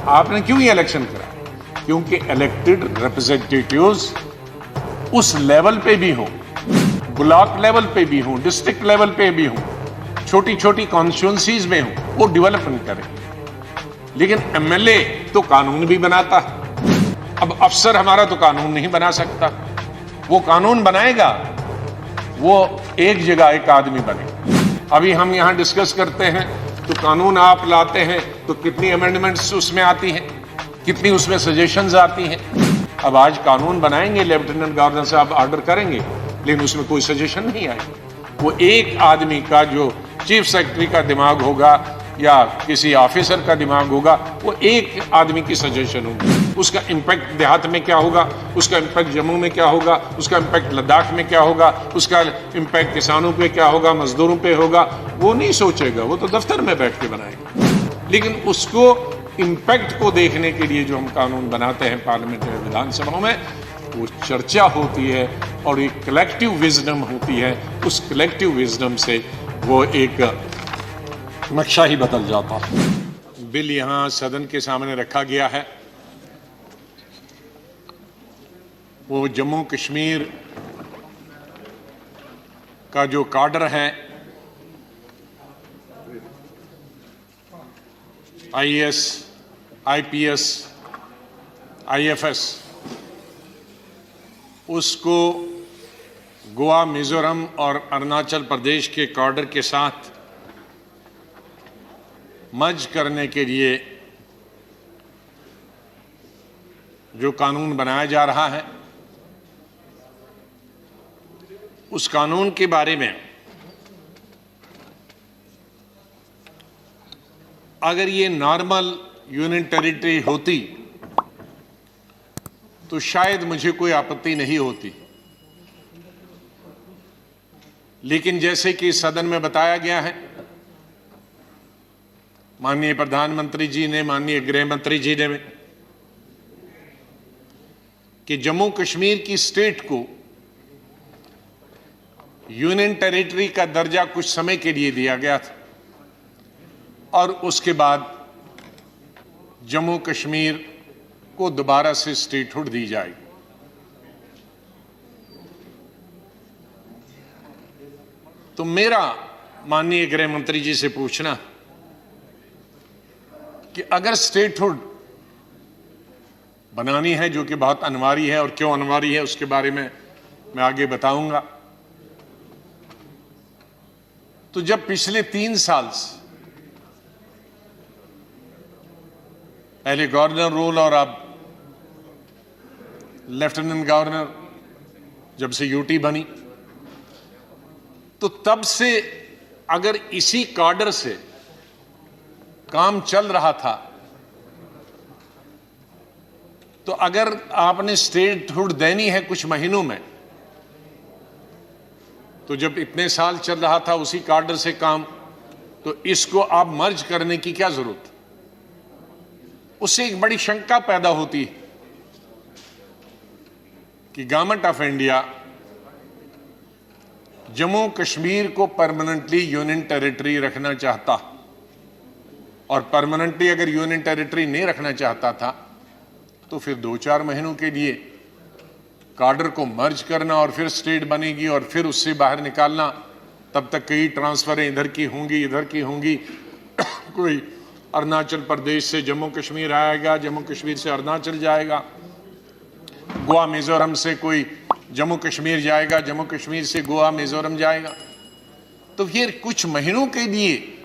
आपने क्यों ये इलेक्शन करा? क्योंकि इलेक्टेड रिप्रेजेंटेटिव्स उस लेवल पे भी हों, ब्लॉक लेवल पे भी हों, डिस्ट्रिक्ट लेवल पे भी हों, छोटी छोटी कॉन्स्टिट्यूंसीज में हों, वो डेवलपमेंट करें। लेकिन एमएलए तो कानून भी बनाता है। अब अफसर हमारा तो कानून नहीं बना सकता। वो कानून बनाएगा, वो एक जगह एक आदमी बने। अभी हम यहां डिस्कस करते हैं तो कानून आप लाते हैं तो कितनी अमेंडमेंट्स उसमें आती हैं, कितनी उसमें सजेशंस आती हैं। अब आज कानून बनाएंगे, लेफ्टिनेंट गवर्नर साहब ऑर्डर करेंगे, लेकिन उसमें कोई सजेशन नहीं आएगी। वो एक आदमी का, जो चीफ सेक्रेटरी का दिमाग होगा या किसी ऑफिसर का दिमाग होगा, वो एक आदमी की सजेशन होगी। उसका इंपैक्ट देहात में क्या होगा, उसका इंपैक्ट जम्मू में क्या होगा, उसका इंपैक्ट लद्दाख में क्या होगा, उसका इंपैक्ट किसानों पे क्या होगा, मजदूरों पे होगा, वो नहीं सोचेगा। वो तो दफ्तर में बैठ के बनाएगा। लेकिन उसको इंपैक्ट को देखने के लिए जो हम कानून बनाते हैं पार्लियामेंट में, विधानसभाओं में, वो चर्चा होती है और एक कलेक्टिव विजडम होती है। उस कलेक्टिव विजडम से वो एक नक्शा ही बदल जाता है। बिल यहां सदन के सामने रखा गया है। वो जम्मू कश्मीर का जो काडर है, आईएएस, आईपीएस, आईएफएस, उसको गोवा, मिजोरम और अरुणाचल प्रदेश के काडर के साथ मर्ज करने के लिए जो कानून बनाया जा रहा है, उस कानून के बारे में अगर ये नॉर्मल यूनियन टेरिटरी होती तो शायद मुझे कोई आपत्ति नहीं होती। लेकिन जैसे कि सदन में बताया गया है, माननीय प्रधानमंत्री जी ने, माननीय गृह मंत्री जी ने, कि जम्मू कश्मीर की स्टेट को यूनियन टेरिटरी का दर्जा कुछ समय के लिए दिया गया था और उसके बाद जम्मू कश्मीर को दोबारा से स्टेटहुड दी जाएगी। तो मेरा माननीय गृह मंत्री जी से पूछना कि अगर स्टेटहुड बनानी है, जो कि बहुत अनिवार्य है, और क्यों अनिवार्य है उसके बारे में मैं आगे बताऊंगा, तो जब पिछले 3 साल से पहले गवर्नर रूल और अब लेफ्टिनेंट गवर्नर जब से यूटी बनी, तो तब से अगर इसी काडर से काम चल रहा था, तो अगर आपने स्टेटहुड देनी है कुछ महीनों में, तो जब इतने साल चल रहा था उसी काडर से काम, तो इसको आप मर्ज करने की क्या जरूरत? उससे एक बड़ी शंका पैदा होती है कि government of India Jammu Kashmir को परमानेंटली यूनियन टेरिटरी रखना चाहता, और परमानेंटली अगर यूनियन टेरिटरी नहीं रखना चाहता था तो फिर 2-4 महीनों के लिए काडर को मर्ज करना और फिर स्टेट बनेगी और फिर उससे बाहर निकालना। तब तक कई ट्रांसफरें इधर की होंगी, इधर की होंगी। कोई अरुणाचल प्रदेश से जम्मू कश्मीर आएगा, जम्मू कश्मीर से अरुणाचल जाएगा, गोवा मिजोरम से कोई जम्मू कश्मीर जाएगा, जम्मू कश्मीर से गोवा मिजोरम जाएगा। तो फिर कुछ महीनों के लिए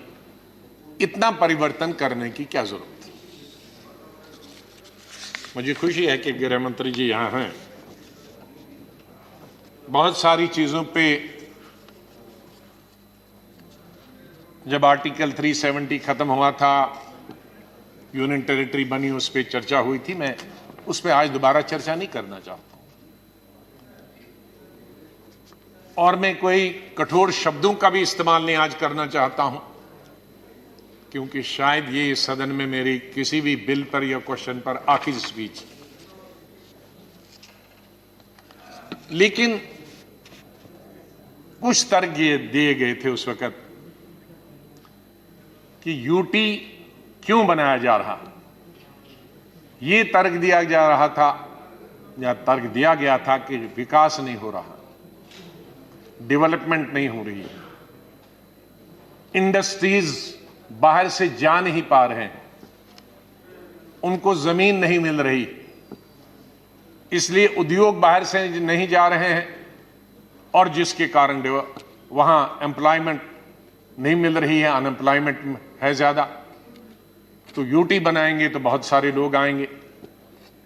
इतना परिवर्तन करने की क्या जरूरत? मुझे खुशी है कि गृह मंत्री जी यहां हैं। बहुत सारी चीजों पे जब आर्टिकल 370 खत्म हुआ था, यूनियन टेरिटरी बनी, उस पर चर्चा हुई थी। मैं उस पर आज दोबारा चर्चा नहीं करना चाहता और मैं कोई कठोर शब्दों का भी इस्तेमाल नहीं आज करना चाहता हूं, क्योंकि शायद ये सदन में मेरी किसी भी बिल पर या क्वेश्चन पर आखिरी स्पीच। लेकिन कुछ तर्क ये दिए गए थे उस वक्त कि यूटी क्यों बनाया जा रहा, ये तर्क दिया जा रहा था या तर्क दिया गया था कि विकास नहीं हो रहा, डेवलपमेंट नहीं हो रही है, इंडस्ट्रीज बाहर से जा नहीं पा रहे हैं, उनको जमीन नहीं मिल रही, इसलिए उद्योग बाहर से नहीं जा रहे हैं और जिसके कारण वहां एम्प्लॉयमेंट नहीं मिल रही है, अनएम्प्लॉयमेंट है ज्यादा। तो यूटी बनाएंगे तो बहुत सारे लोग आएंगे,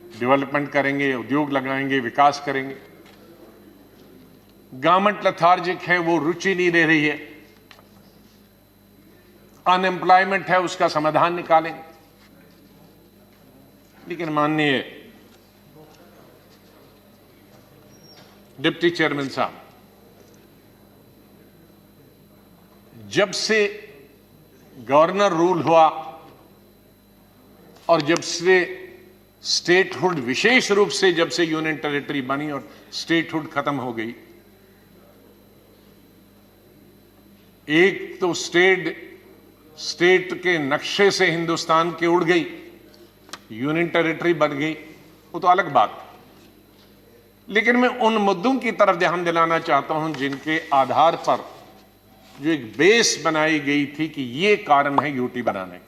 डेवलपमेंट करेंगे, उद्योग लगाएंगे, विकास करेंगे। गवर्नमेंट लेथार्जिक है, वो रुचि नहीं ले रही है, अनएम्प्लॉयमेंट है, उसका समाधान निकालेंगे। लेकिन माननीय डिप्टी चेयरमैन साहब, जब से गवर्नर रूल हुआ और जब से स्टेटहुड, विशेष रूप से जब से यूनियन टेरिटरी बनी और स्टेटहुड खत्म हो गई, एक तो स्टेट के नक्शे से हिंदुस्तान के उड़ गई, यूनियन टेरिटरी बन गई, वो तो अलग बात। लेकिन मैं उन मुद्दों की तरफ ध्यान दिलाना चाहता हूं जिनके आधार पर जो एक बेस बनाई गई थी कि ये कारण है यूटी बनाने के।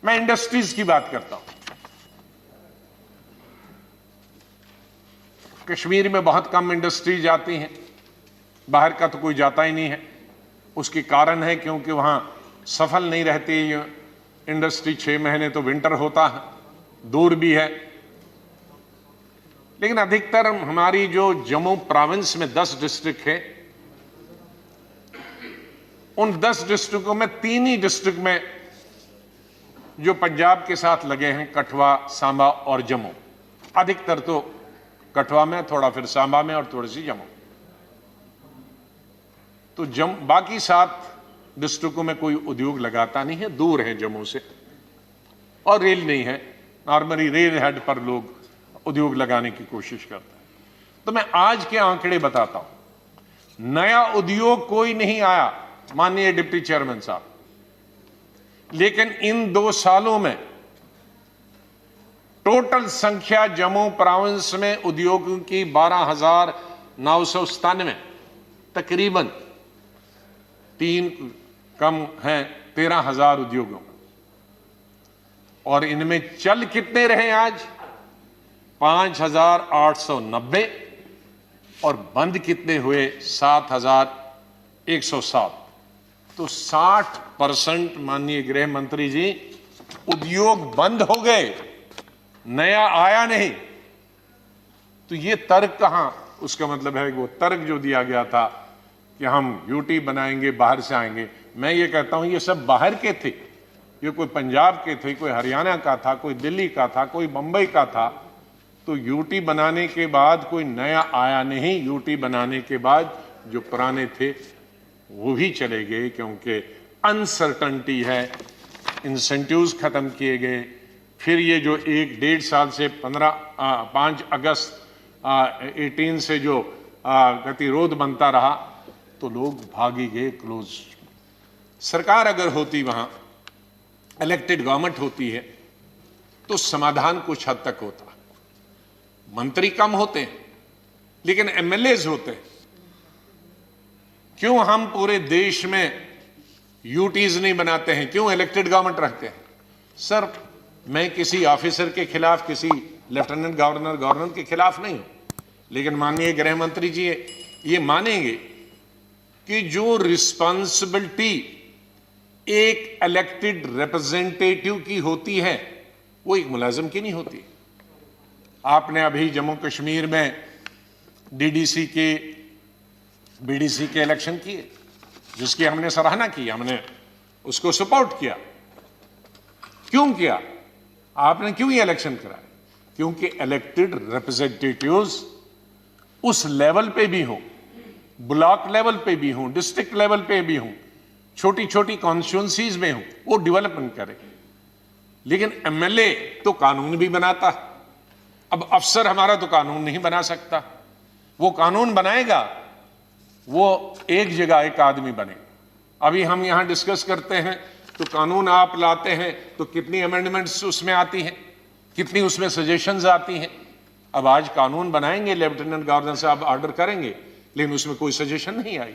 मैं इंडस्ट्रीज की बात करता हूं। कश्मीर में बहुत कम इंडस्ट्रीज आती हैं, बाहर का तो कोई जाता ही नहीं है। उसके कारण है क्योंकि वहां सफल नहीं रहती इंडस्ट्री, 6 महीने तो विंटर होता है, दूर भी है। लेकिन अधिकतर हमारी जो जम्मू प्रोविंस में 10 डिस्ट्रिक्ट है, उन 10 डिस्ट्रिक्टों में 3 ही डिस्ट्रिक्ट में जो पंजाब के साथ लगे हैं, कठुआ, सांबा और जम्मू। अधिकतर तो कठुआ में, थोड़ा फिर सांबा में और थोड़ी सी जम्मू। तो बाकी 7 डिस्ट्रिक्टों में कोई उद्योग लगाता नहीं है, दूर है जम्मू से, और रेल नहीं है। नॉर्मली रेल हेड पर लोग उद्योग लगाने की कोशिश करते हैं। तो मैं आज के आंकड़े बताता हूं। नया उद्योग कोई नहीं आया माननीय डिप्टी चेयरमैन साहब, लेकिन इन 2 सालों में टोटल संख्या जम्मू प्रोविंस में उद्योगों की 12,997, तकरीबन 3 कम हैं 13,000 उद्योगों। और इनमें चल कितने रहे आज? 5,890, और बंद कितने हुए? 7,107। तो 60% माननीय गृह मंत्री जी, उद्योग बंद हो गए, नया आया नहीं। तो ये तर्क कहां? उसका मतलब है कि वो तर्क जो दिया गया था कि हम यूटी बनाएंगे, बाहर से आएंगे, मैं ये कहता हूं ये सब बाहर के थे। ये कोई पंजाब के थे, कोई हरियाणा का था, कोई दिल्ली का था, कोई मुंबई का था। तो यूटी बनाने के बाद कोई नया आया नहीं। यूटी बनाने के बाद जो पुराने थे वो भी चले गए, क्योंकि अनसर्टनिटी है, इंसेंटिव्स खत्म किए गए। फिर ये जो 1-1.5 साल से 5 अगस्त 18 से जो गतिरोध बनता रहा, तो लोग भागी गए क्लोज। सरकार अगर होती, वहां इलेक्टेड गवर्नमेंट होती है, तो समाधान कुछ हद तक होता। मंत्री कम होते हैं लेकिन एमएलएज होते हैं। क्यों हम पूरे देश में यूटीज नहीं बनाते हैं? क्यों इलेक्टेड गवर्नमेंट रखते हैं? सर, मैं किसी ऑफिसर के खिलाफ, किसी लेफ्टिनेंट गवर्नर के खिलाफ नहीं हूं, लेकिन माननीय गृह मंत्री जी ये मानेंगे कि जो रिस्पॉन्सिबिलिटी एक इलेक्टेड रिप्रेजेंटेटिव की होती है, वो एक मुलाजिम की नहीं होती। आपने अभी जम्मू कश्मीर में डीडीसी के, बीडीसी के इलेक्शन किए, जिसकी हमने सराहना की, हमने उसको सपोर्ट किया। क्यों किया? आपने क्यों ये इलेक्शन कराया? क्योंकि इलेक्टेड रिप्रेजेंटेटिव्स उस लेवल पे भी हो, ब्लॉक लेवल पे भी हो, डिस्ट्रिक्ट लेवल पे भी हो, छोटी छोटी कॉन्स्टिट्यूंसीज में हो, वो डेवलपमेंट करे। लेकिन एमएलए तो कानून भी बनाता है। अब अफसर हमारा तो कानून नहीं बना सकता। वो कानून बनाएगा, वो एक जगह एक आदमी बनेगा। अभी हम यहां डिस्कस करते हैं तो कानून आप लाते हैं तो कितनी अमेंडमेंट्स उसमें आती हैं, कितनी उसमें सजेशंस आती हैं। अब आज कानून बनाएंगे, लेफ्टिनेंट गवर्नर साहब ऑर्डर करेंगे, लेकिन उसमें कोई सजेशन नहीं आई।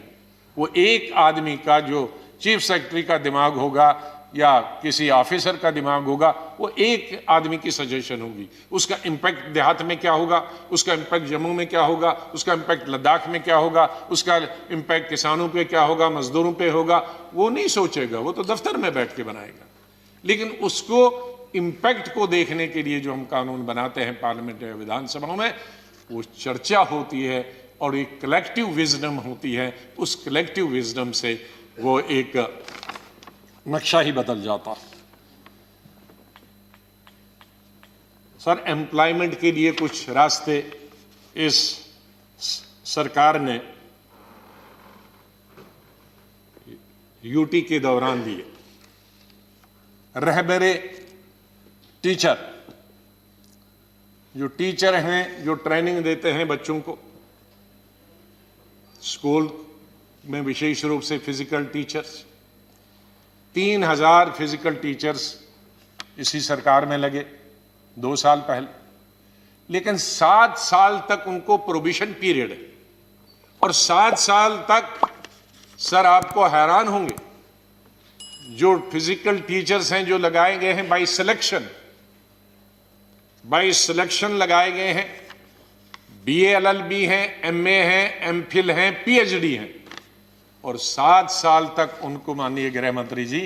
वो एक आदमी का जो चीफ सेक्रेटरी का दिमाग होगा या किसी ऑफिसर का दिमाग होगा, वो एक आदमी की सजेशन होगी। उसका इम्पैक्ट देहात में क्या होगा, उसका इम्पैक्ट जम्मू में क्या होगा, उसका इम्पैक्ट लद्दाख में क्या होगा, उसका इम्पैक्ट किसानों पे क्या होगा, मजदूरों पे होगा, वो नहीं सोचेगा, वो तो दफ्तर में बैठ के बनाएगा। लेकिन उसको इम्पैक्ट को देखने के लिए जो हम कानून बनाते हैं पार्लियामेंट या विधानसभा में, वो चर्चा होती है और एक कलेक्टिव विजडम होती है। उस कलेक्टिव विजडम से वो एक नक्शा ही बदल जाता। सर, एम्प्लॉयमेंट के लिए कुछ रास्ते इस सरकार ने यूटी के दौरान दिए। रहबरे टीचर, जो टीचर हैं, जो ट्रेनिंग देते हैं बच्चों को स्कूल में, विशेष रूप से फिजिकल टीचर्स, 3000 फिजिकल टीचर्स इसी सरकार में लगे 2 साल पहले। लेकिन 7 साल तक उनको प्रोबिशन पीरियड है, और 7 साल तक सर आपको हैरान होंगे, जो फिजिकल टीचर्स हैं जो लगाए गए हैं बाय सिलेक्शन लगाए गए हैं, BA LLB हैं, MA हैं, MPhil हैं, PhD हैं, और 7 साल तक उनको माननीय गृह मंत्री जी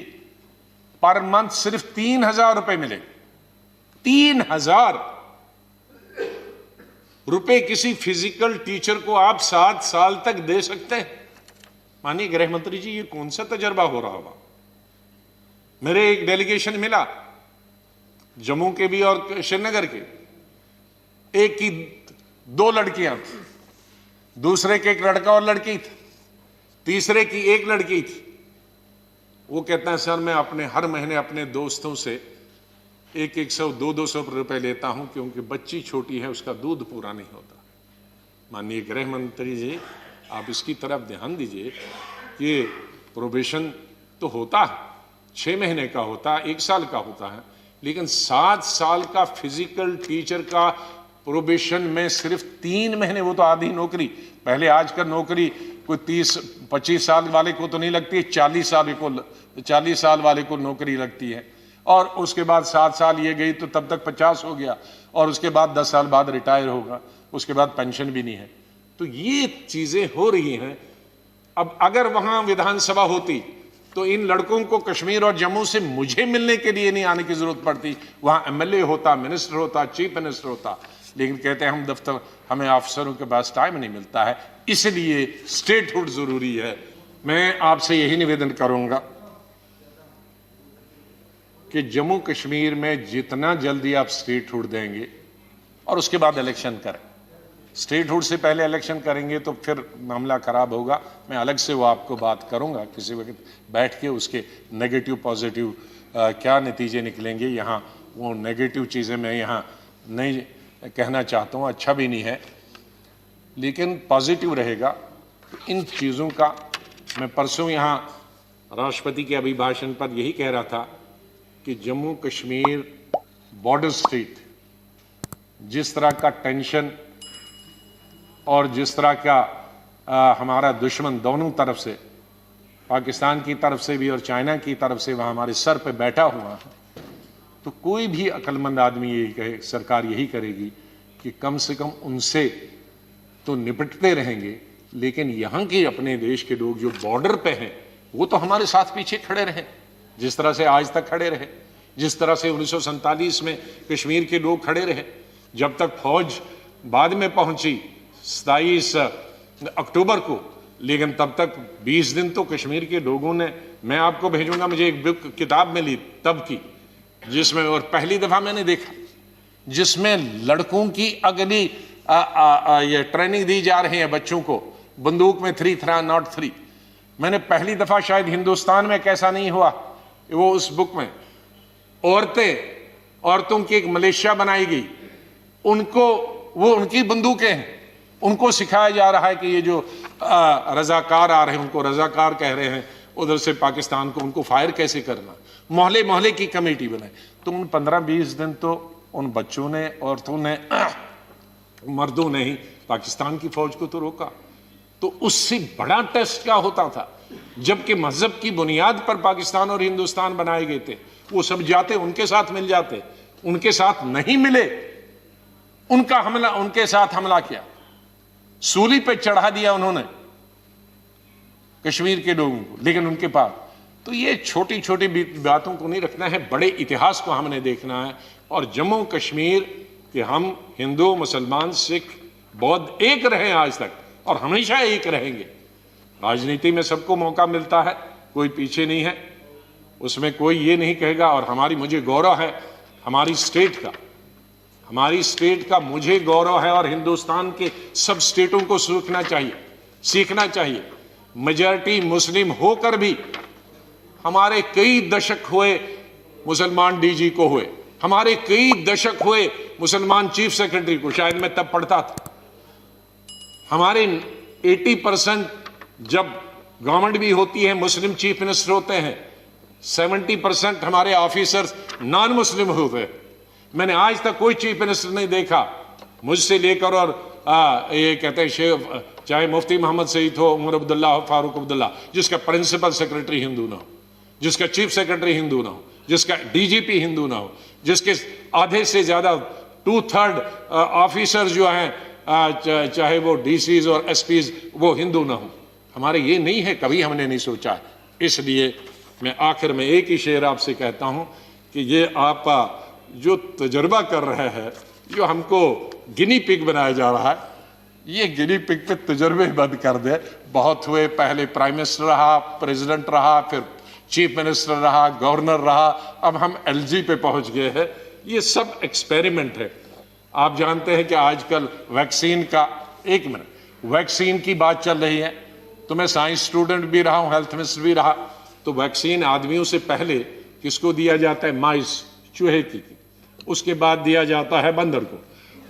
पर मंथ सिर्फ 3000 रुपए मिले। 3000 रुपए किसी फिजिकल टीचर को आप 7 साल तक दे सकते हैं? माननीय गृह मंत्री जी, ये कौन सा तजर्बा हो रहा होगा? मेरे एक डेलीगेशन मिला जम्मू के भी और श्रीनगर के। एक की 2 लड़कियां थी, दूसरे के एक लड़का और लड़की थी, तीसरे की एक लड़की थी। वो कहता है सर, मैं अपने हर महीने अपने दोस्तों से 100, 200 रुपए लेता हूं, क्योंकि बच्ची छोटी है, उसका दूध पूरा नहीं होता। माननीय गृह मंत्री जी, आप इसकी तरफ ध्यान दीजिए कि प्रोबेशन तो होता है, 6 महीने का होता है, 1 साल का होता है, लेकिन 7 साल का फिजिकल टीचर का प्रोबेशन में सिर्फ 3 महीने, वो तो आधी नौकरी। पहले आज का नौकरी कोई 30-25 साल वाले को तो नहीं लगती है, 40 साल वाले को नौकरी लगती है। और उसके बाद 7 साल ये गई तो तब तक 50 हो गया, और उसके बाद 10 साल बाद रिटायर होगा, उसके बाद पेंशन भी नहीं है। तो ये चीजें हो रही हैं। अब अगर वहां विधानसभा होती तो इन लड़कों को कश्मीर और जम्मू से मुझे मिलने के लिए नहीं आने की जरूरत पड़ती, वहां MLA होता, मिनिस्टर होता, चीफ मिनिस्टर होता। लेकिन कहते हैं हम दफ्तर, हमें अफसरों के पास टाइम नहीं मिलता है, इसलिए स्टेटहुड जरूरी है। मैं आपसे यही निवेदन करूंगा कि जम्मू कश्मीर में जितना जल्दी आप स्टेटहुड देंगे और उसके बाद इलेक्शन करें। स्टेटहुड से पहले इलेक्शन करेंगे तो फिर मामला खराब होगा। मैं अलग से वो आपको बात करूंगा किसी वक्त बैठ के, उसके नेगेटिव पॉजिटिव क्या नतीजे निकलेंगे। यहाँ वो नेगेटिव चीज़ें मैं यहाँ नहीं कहना चाहता हूँ, अच्छा भी नहीं है, लेकिन पॉजिटिव रहेगा। तो इन चीज़ों का मैं परसों यहाँ राष्ट्रपति के अभिभाषण पर यही कह रहा था कि जम्मू कश्मीर बॉर्डर स्टेट, जिस तरह का टेंशन और जिस तरह का हमारा दुश्मन दोनों तरफ से, पाकिस्तान की तरफ से भी और चाइना की तरफ से वहाँ हमारे सर पे बैठा हुआ है, तो कोई भी अक्लमंद आदमी यही कहे, सरकार यही करेगी कि कम से कम उनसे तो निपटते रहेंगे, लेकिन यहाँ के अपने देश के लोग जो बॉर्डर पे हैं वो तो हमारे साथ पीछे खड़े रहे, जिस तरह से आज तक खड़े रहे, जिस तरह से 1947 में कश्मीर के लोग खड़े रहे। जब तक फौज बाद में पहुंची 27 अक्टूबर को, लेकिन तब तक 20 दिन तो कश्मीर के लोगों ने, मैं आपको भेजूंगा, मुझे एक बुक किताब मिली तब की, जिसमें और पहली दफा मैंने देखा जिसमें लड़कों की अगली ये ट्रेनिंग दी जा रही है बच्चों को बंदूक में 303। मैंने पहली दफा शायद हिंदुस्तान में कैसा नहीं हुआ, वो उस बुक में औरतों की एक मलेशिया बनाई गई, उनको वो उनकी बंदूकें हैं, उनको सिखाया जा रहा है कि ये जो रजाकार आ रहे हैं उनको रजाकार कह रहे हैं, उधर से पाकिस्तान को, उनको फायर कैसे करना। मोहल्ले मोहल्ले की कमेटी बनाई। तो उन 15-20 दिन तो उन बच्चों ने, औरतों ने, मर्दों ने ही पाकिस्तान की फौज को तो रोका। तो उससे बड़ा टेस्ट क्या होता था, जबकि मजहब की बुनियाद पर पाकिस्तान और हिंदुस्तान बनाए गए थे। वो सब जाते, उनके साथ मिल जाते, उनके साथ नहीं मिले, उनके साथ हमला किया, सूली पे चढ़ा दिया उन्होंने कश्मीर के लोगों को। लेकिन उनके पास तो ये छोटी छोटी बातों को नहीं रखना है, बड़े इतिहास को हमने देखना है। और जम्मू कश्मीर के हम हिंदू, मुसलमान, सिख, बौद्ध एक रहे आज तक और हमेशा एक रहेंगे। राजनीति में सबको मौका मिलता है, कोई पीछे नहीं है, उसमें कोई ये नहीं कहेगा। और मुझे गौरव है हमारी स्टेट का मुझे गौरव है, और हिंदुस्तान के सब स्टेटों को सीखना चाहिए। मेजॉरिटी मुस्लिम होकर भी हमारे कई दशक हुए मुसलमान डीजी को हुए, हमारे कई दशक हुए मुसलमान चीफ सेक्रेटरी को, शायद मैं तब पढ़ता था। हमारे 80% जब गवर्नमेंट भी होती है मुस्लिम चीफ मिनिस्टर होते हैं, 70% हमारे ऑफिसर्स नॉन मुस्लिम होते हैं। मैंने आज तक कोई चीफ मिनिस्टर नहीं देखा मुझसे लेकर और ये कहते हैं शेख, चाहे मुफ्ती मोहम्मद सईद हो, उमर अब्दुल्ला हो, फारूक अब्दुल्ला, जिसका प्रिंसिपल सेक्रेटरी हिंदू ना हो, जिसका चीफ सेक्रेटरी हिंदू ना हो, जिसका डीजीपी हिंदू ना हो, जिसके आधे से ज्यादा 2/3 ऑफिसर जो हैं, चाहे वो डीसीज और एसपीज, वो हिंदू ना हो। हमारे ये नहीं है, कभी हमने नहीं सोचा है। इसलिए मैं आखिर में एक ही शेर आपसे कहता हूं कि ये आप जो तजर्बा कर रहे हैं, जो हमको गिनी पिग बनाया जा रहा है, ये गिनी पिग पे तजर्बे बंद कर दे। बहुत हुए, पहले प्राइम मिनिस्टर रहा, प्रेसिडेंट रहा, फिर चीफ मिनिस्टर रहा, गवर्नर रहा, अब हम एलजी पे पहुंच गए हैं। ये सब एक्सपेरिमेंट है। आप जानते हैं कि आजकल वैक्सीन का, एक मिनट, वैक्सीन की बात चल रही है, तो मैं साइंस स्टूडेंट भी रहा हूं, हेल्थ मिनिस्टर भी रहा। तो वैक्सीन आदमियों से पहले किसको दिया जाता है? माइस, चूहे की। उसके बाद दिया जाता है बंदर को,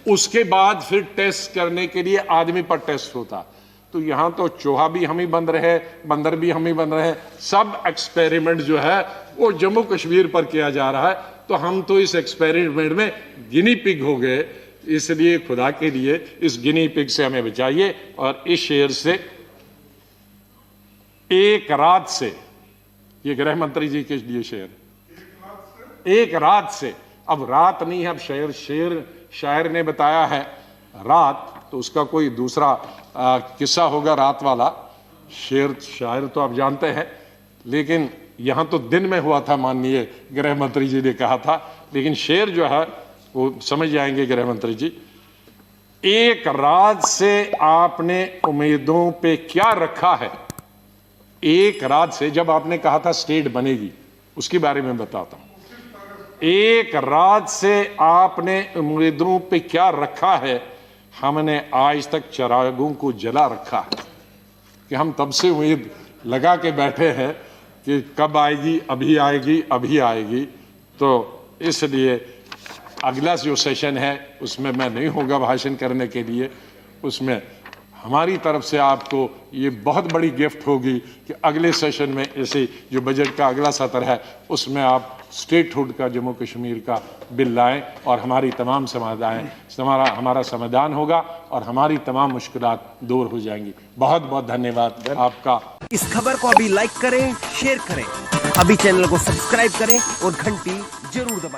उसके बाद फिर टेस्ट करने के लिए आदमी पर टेस्ट होता। तो यहां तो चूहा भी हम ही बन रहे, बंदर भी हम ही बन रहे, सब एक्सपेरिमेंट जो है वो जम्मू कश्मीर पर किया जा रहा है। तो हम तो इस एक्सपेरिमेंट में गिनी पिग हो गए। इसलिए खुदा के लिए इस गिनी पिग से हमें बचाइए। और इस शेर से, एक रात से, ये गृह मंत्री जी के लिए शेर, एक रात से, अब रात नहीं है, अब शायर ने बताया है रात, तो उसका कोई दूसरा किस्सा होगा रात वाला। शायर तो आप जानते हैं, लेकिन यहां तो दिन में हुआ था, माननीय गृह मंत्री जी ने कहा था। लेकिन शेर जो है वो समझ जाएंगे गृह मंत्री जी। एक रात से आपने उम्मीदों पे क्या रखा है? एक रात से, जब आपने कहा था स्टेट बनेगी, उसके बारे में बताता हूं। एक रात से आपने उम्मीदों पे क्या रखा है? हमने आज तक चिरागों को जला रखा है। कि हम तब से उम्मीद लगा के बैठे हैं कि कब आएगी, अभी आएगी, अभी आएगी। तो इसलिए अगला जो सेशन है उसमें मैं नहीं होगा भाषण करने के लिए। उसमें हमारी तरफ से आपको ये बहुत बड़ी गिफ्ट होगी कि अगले सेशन में ऐसे जो बजट का अगला सत्र है उसमें आप स्टेटहुड का, जम्मू कश्मीर का बिल लाएं और हमारी तमाम हमारा समाधान होगा और हमारी तमाम मुश्किलात दूर हो जाएंगी। बहुत बहुत धन्यवाद आपका। इस खबर को अभी लाइक करें, शेयर करें, अभी चैनल को सब्सक्राइब करें और घंटी जरूर दबाएं।